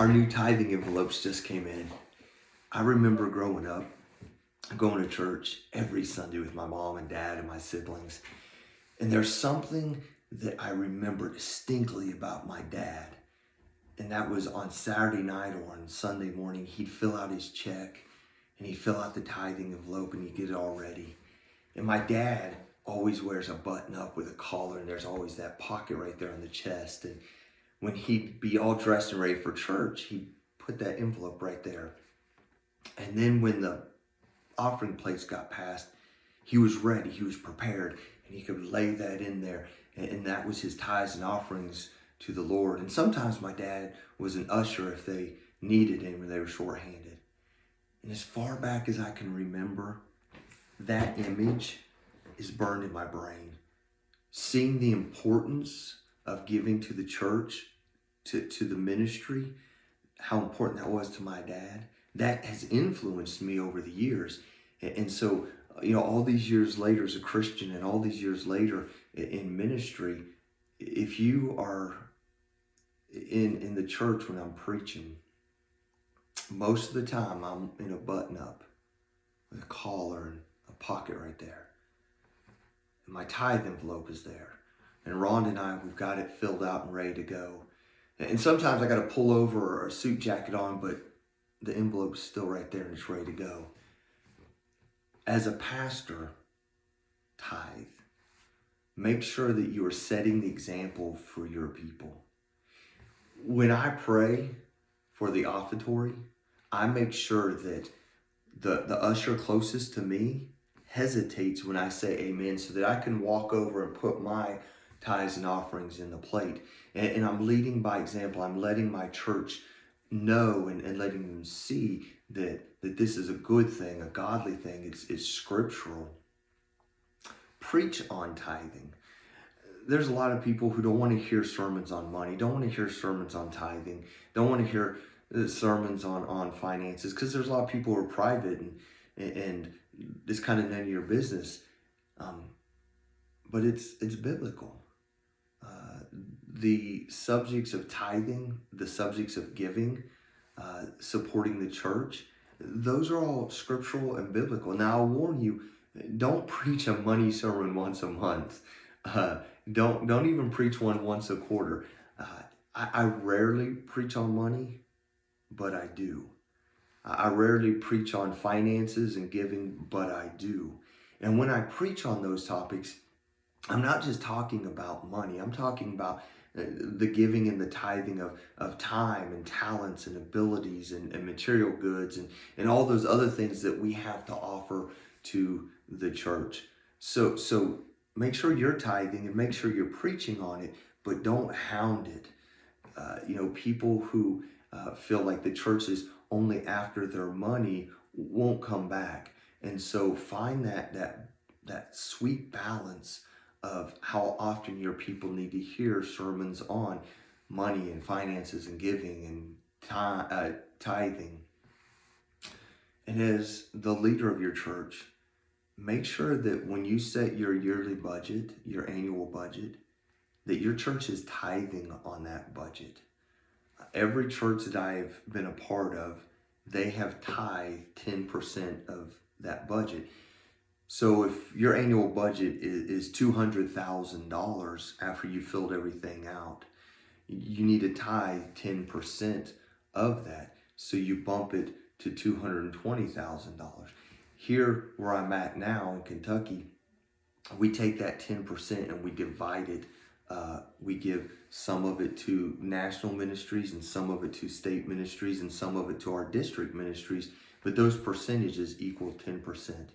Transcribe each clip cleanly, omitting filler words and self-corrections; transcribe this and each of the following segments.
Our new tithing envelopes just came in. I remember growing up, going to church every Sunday with my mom and dad and my siblings. And there's something that I remember distinctly about my dad. And that was on Saturday night or on Sunday morning, he'd fill out his check and he'd fill out the tithing envelope and he'd get it all ready. And my dad always wears a button up with a collar, and there's always that pocket right there on the chest. And when he'd be all dressed and ready for church, he'd put that envelope right there. And then when the offering plates got passed, he was ready, he was prepared, and he could lay that in there. And that was his tithes and offerings to the Lord. And sometimes my dad was an usher if they needed him or they were shorthanded. And as far back as I can remember, that image is burned in my brain. Seeing the importance of giving to the church, to the ministry, how important that was to my dad, that has influenced me over the years. And so, all these years later as a Christian and all these years later in ministry, if you are in the church when I'm preaching, most of the time I'm in a button up with a collar and a pocket right there. And my tithe envelope is there. And Rhonda and I, we've got it filled out and ready to go. And sometimes I got to pull over or a suit jacket on, but the envelope's still right there and it's ready to go. As a pastor, tithe. Make sure that you are setting the example for your people. When I pray for the offertory, I make sure that the usher closest to me hesitates when I say amen, so that I can walk over and put my tithes and offerings in the plate. And I'm leading by example. I'm letting my church know and letting them see that this is a good thing, a godly thing. It's scriptural. Preach on tithing. There's a lot of people who don't want to hear sermons on money, don't want to hear sermons on tithing, don't want to hear sermons on finances, because there's a lot of people who are private and it's kind of none of your business. But it's biblical. The subjects of tithing, the subjects of giving, supporting the church, those are all scriptural and biblical. Now, I'll warn you, don't preach a money sermon once a month. Don't even preach one once a quarter. I rarely preach on money, but I do. I rarely preach on finances and giving, but I do. And when I preach on those topics, I'm not just talking about money. I'm talking about the giving and the tithing of time and talents and abilities and material goods and all those other things that we have to offer to the church. So make sure you're tithing and make sure you're preaching on it, but don't hound it. People who feel like the church is only after their money won't come back. And so find that sweet balance of how often your people need to hear sermons on money and finances and giving and tithing. And as the leader of your church, make sure that when you set your yearly budget, your annual budget, that your church is tithing on that budget. Every church that I've been a part of, they have tithed 10% of that budget. So if your annual budget is $200,000 after you filled everything out, you need to tithe 10% of that. So you bump it to $220,000. Here where I'm at now in Kentucky, we take that 10% and we divide it. We give some of it to national ministries and some of it to state ministries and some of it to our district ministries. But those percentages equal 10%.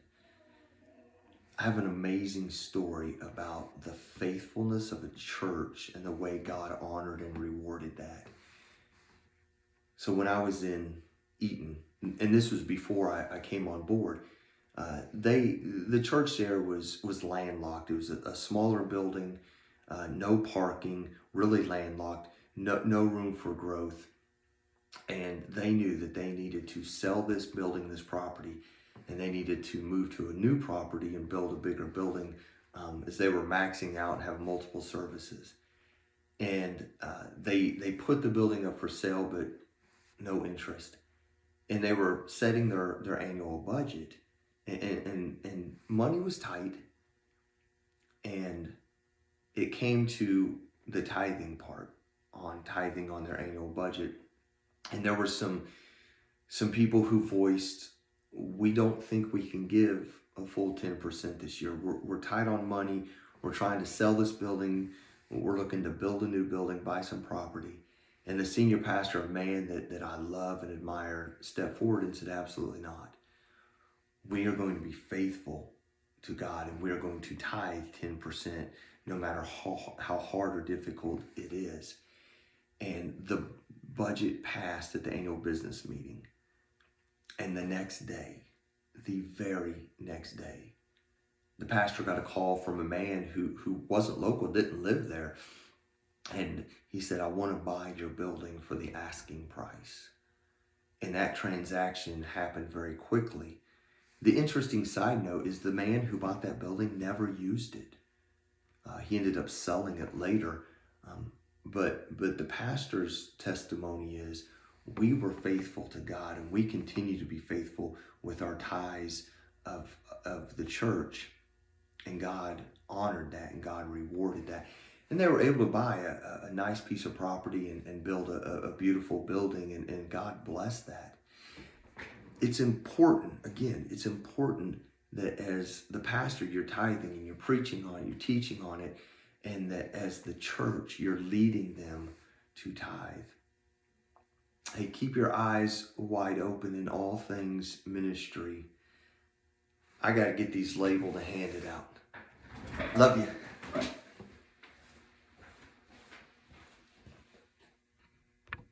I have an amazing story about the faithfulness of a church and the way God honored and rewarded that. So when I was in Eaton, and this was before I came on board, the church there was landlocked. It was a smaller building, no parking, really landlocked, no room for growth. And they knew that they needed to sell this building, this property, and they needed to move to a new property and build a bigger building as they were maxing out and have multiple services. And they put the building up for sale, but no interest. And they were setting their annual budget, and money was tight, and it came to the tithing part, on tithing on their annual budget. And there were some people who voiced, we don't think we can give a full 10% this year. We're tight on money. We're trying to sell this building. We're looking to build a new building, buy some property. And the senior pastor, a man that I love and admire, stepped forward and said, absolutely not. We are going to be faithful to God, and we are going to tithe 10%, no matter how hard or difficult it is. And the budget passed at the annual business meeting. And the next day, the very next day, the pastor got a call from a man who wasn't local, didn't live there. And he said, I want to buy your building for the asking price. And that transaction happened very quickly. The interesting side note is the man who bought that building never used it. He ended up selling it later. But the pastor's testimony is, we were faithful to God, and we continue to be faithful with our tithes of the church. And God honored that, and God rewarded that. And they were able to buy a nice piece of property and build a beautiful building, and God blessed that. It's important, again, it's important that as the pastor, you're tithing and you're preaching on it, you're teaching on it, and that as the church, you're leading them to tithe. Hey, keep your eyes wide open in all things ministry. I got to get these labeled and handed out. Love you.